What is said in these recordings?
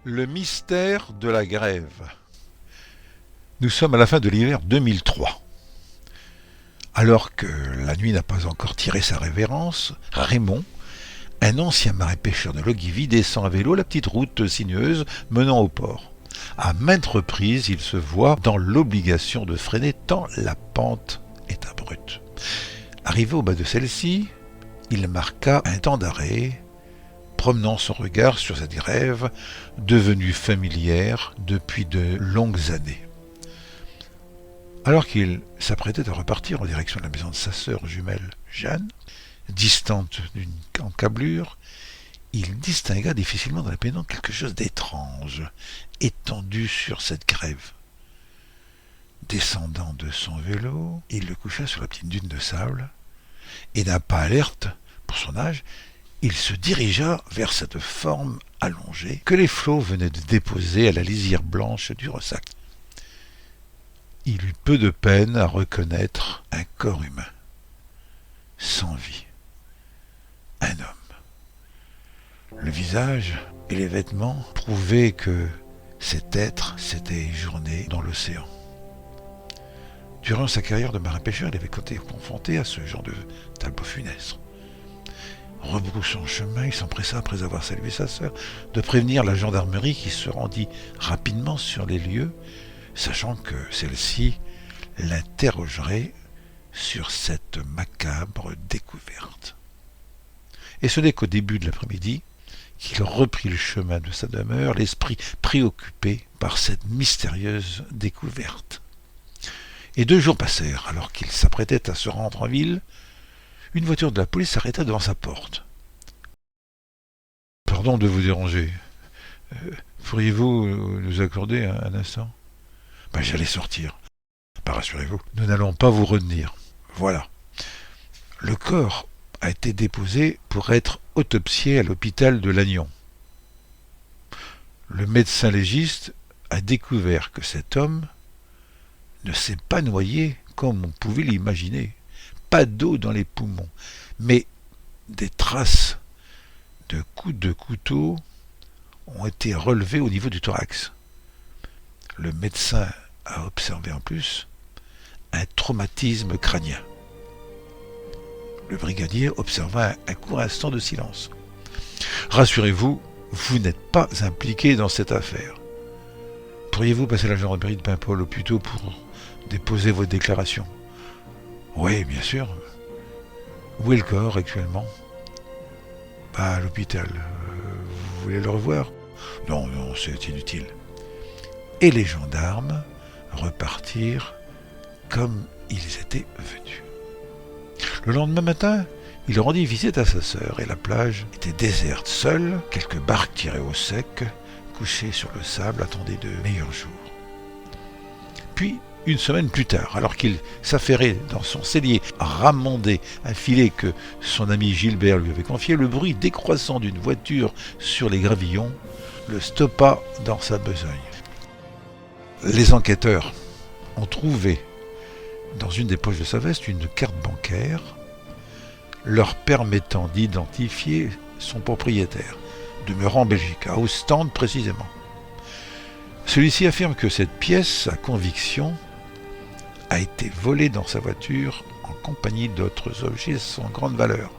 Le mystère de la grève. Nous sommes à la fin de l'hiver 2003. Alors que la nuit n'a pas encore tiré sa révérence, Raymond, un ancien marin-pêcheur de Logivi, descend à vélo la petite route sinueuse menant au port. À maintes reprises, il se voit dans l'obligation de freiner tant la pente est abrupte. Arrivé au bas de celle-ci, il marqua un temps d'arrêt, promenant son regard sur cette grève devenue familière depuis de longues années. Alors qu'il s'apprêtait à repartir en direction de la maison de sa sœur jumelle Jeanne, distante d'une encablure, il distingua difficilement dans la pénombre quelque chose d'étrange, étendu sur cette grève. Descendant de son vélo, il le coucha sur la petite dune de sable, et d'un pas alerte, pour son âge, il se dirigea vers cette forme allongée que les flots venaient de déposer à la lisière blanche du ressac. Il eut peu de peine à reconnaître un corps humain, sans vie, un homme. Le visage et les vêtements prouvaient que cet être s'était éjourné dans l'océan. Durant sa carrière de marin-pêcheur, il avait été confronté à ce genre de tableau funeste. Rebroussant chemin, il s'empressa, après avoir salué sa sœur, de prévenir la gendarmerie qui se rendit rapidement sur les lieux, sachant que celle-ci l'interrogerait sur cette macabre découverte. Et ce n'est qu'au début de l'après-midi qu'il reprit le chemin de sa demeure, l'esprit préoccupé par cette mystérieuse découverte. Et 2 jours passèrent, alors qu'il s'apprêtait à se rendre en ville, une voiture de la police s'arrêta devant sa porte. « Pardon de vous déranger. Pourriez-vous nous accorder un instant ?»« J'allais sortir. Rassurez-vous, nous n'allons pas vous retenir. Voilà. Le corps a été déposé pour être autopsié à l'hôpital de Lannion. Le médecin légiste a découvert que cet homme ne s'est pas noyé comme on pouvait l'imaginer. Pas d'eau dans les poumons, mais des traces de coups de couteau ont été relevées au niveau du thorax. Le médecin a observé en plus un traumatisme crânien. Le brigadier observa un court instant de silence. « Rassurez-vous, vous n'êtes pas impliqué dans cette affaire. Pourriez-vous passer à la gendarmerie de Paimpol au plus tôt pour déposer votre déclaration ?»« Oui, bien sûr. Où est le corps actuellement ?»« À l'hôpital. Vous voulez le revoir ?»« Non, c'est inutile. » Et les gendarmes repartirent comme ils étaient venus. Le lendemain matin, il rendit visite à sa sœur et la plage était déserte. Seules quelques barques tirées au sec, couchées sur le sable, attendaient de meilleurs jours. Puis, une semaine plus tard, alors qu'il s'affairait dans son cellier à ramonder un filet que son ami Gilbert lui avait confié, le bruit décroissant d'une voiture sur les gravillons le stoppa dans sa besogne. Les enquêteurs ont trouvé dans une des poches de sa veste une carte bancaire leur permettant d'identifier son propriétaire, demeurant en Belgique, à Ostende précisément. Celui-ci affirme que cette pièce à conviction a été volée dans sa voiture en compagnie d'autres objets sans grande valeur.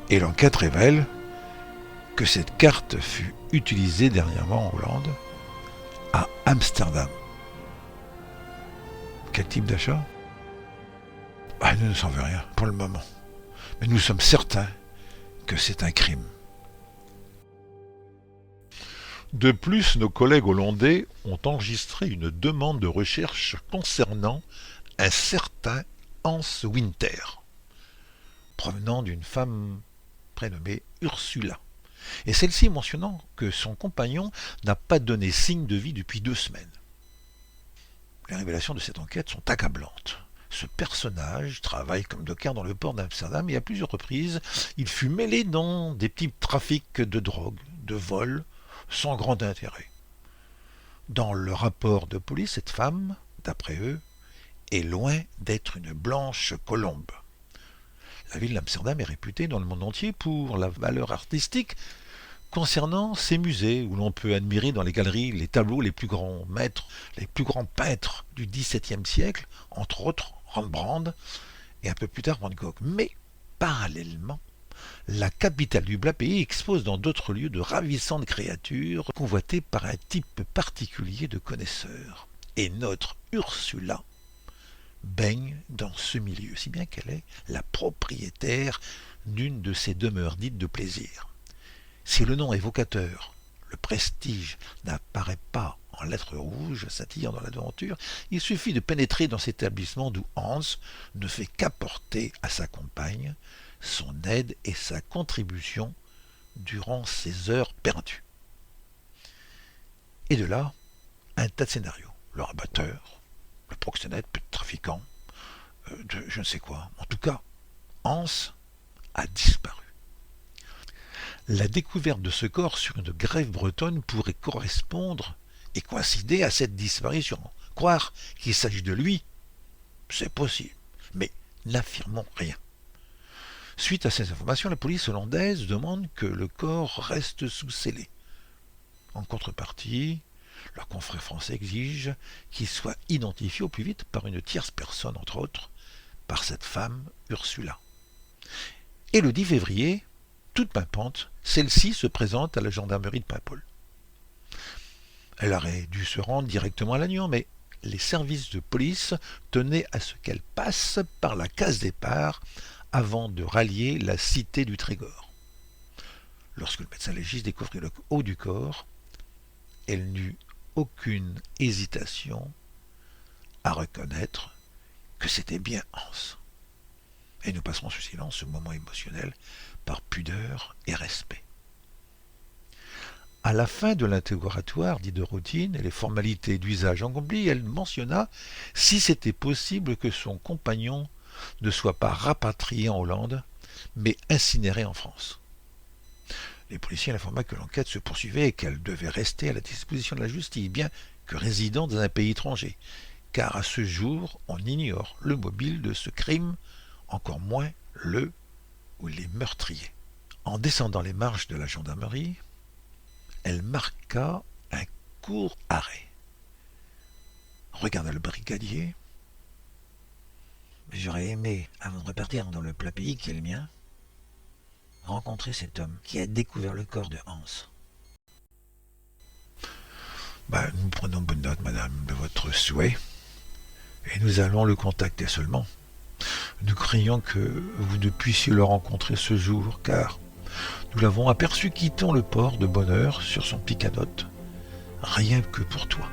Et l'enquête révèle que cette carte fut utilisée dernièrement en Hollande, à Amsterdam. Quel type d'achat ? Nous ne savons rien pour le moment. Mais nous sommes certains que c'est un crime. De plus, nos collègues hollandais ont enregistré une demande de recherche concernant un certain Hans Winter, provenant d'une femme prénommée Ursula, et celle-ci mentionnant que son compagnon n'a pas donné signe de vie depuis 2 semaines. Les révélations de cette enquête sont accablantes. Ce personnage travaille comme docker dans le port d'Amsterdam et à plusieurs reprises, il fut mêlé dans des petits trafics de drogue, de vol, sans grand intérêt. Dans le rapport de police, cette femme, d'après eux, est loin d'être une blanche colombe. La ville d'Amsterdam est réputée dans le monde entier pour la valeur artistique Concernant ces musées où l'on peut admirer dans les galeries les tableaux les plus grands maîtres, les plus grands peintres du XVIIe siècle, entre autres Rembrandt et un peu plus tard Van Gogh. Mais parallèlement, la capitale du Bas pays expose dans d'autres lieux de ravissantes créatures convoitées par un type particulier de connaisseurs. Et notre Ursula baigne dans ce milieu, si bien qu'elle est la propriétaire d'une de ces demeures dites de plaisir. Si le nom évocateur, le prestige, n'apparaît pas en lettres rouges scintillant dans l'aventure, il suffit de pénétrer dans cet établissement d'où Hans ne fait qu'apporter à sa compagne son aide et sa contribution durant ses heures perdues. Et de là, un tas de scénarios. Le rabatteur, le proxénète, le trafiquant, je ne sais quoi. En tout cas, Hans a disparu. La découverte de ce corps sur une grève bretonne pourrait correspondre et coïncider à cette disparition. Croire qu'il s'agit de lui, c'est possible, mais n'affirmons rien. Suite à ces informations, la police hollandaise demande que le corps reste sous scellé. En contrepartie, leur confrère français exige qu'il soit identifié au plus vite par une tierce personne, entre autres, par cette femme Ursula. Et le 10 février, toute pimpante, celle-ci se présente à la gendarmerie de Paimpol. Elle aurait dû se rendre directement à Lannion, mais les services de police tenaient à ce qu'elle passe par la case départ avant de rallier la cité du Trégor. Lorsque le médecin légiste découvrit le haut du corps, elle n'eut aucune hésitation à reconnaître que c'était bien Hans. Et nous passerons sous silence ce moment émotionnel par pudeur et respect. À la fin de l'interrogatoire dit de routine et les formalités d'usage accomplies, elle mentionna si c'était possible que son compagnon ne soit pas rapatrié en Hollande, mais incinéré en France. Les policiers l'informa que l'enquête se poursuivait et qu'elle devait rester à la disposition de la justice, bien que résidant dans un pays étranger, car à ce jour, on ignore le mobile de ce crime, encore moins le ou les meurtriers. En descendant les marches de la gendarmerie, elle marqua un court arrêt. Regarda le brigadier. J'aurais aimé, avant de repartir dans le plat pays qui est le mien, rencontrer cet homme qui a découvert le corps de Hans. Nous prenons bonne note, madame, de votre souhait, et nous allons le contacter seulement. Nous craignons que vous ne puissiez le rencontrer ce jour, car nous l'avons aperçu quittant le port de bonne heure sur son picanote, rien que pour toi.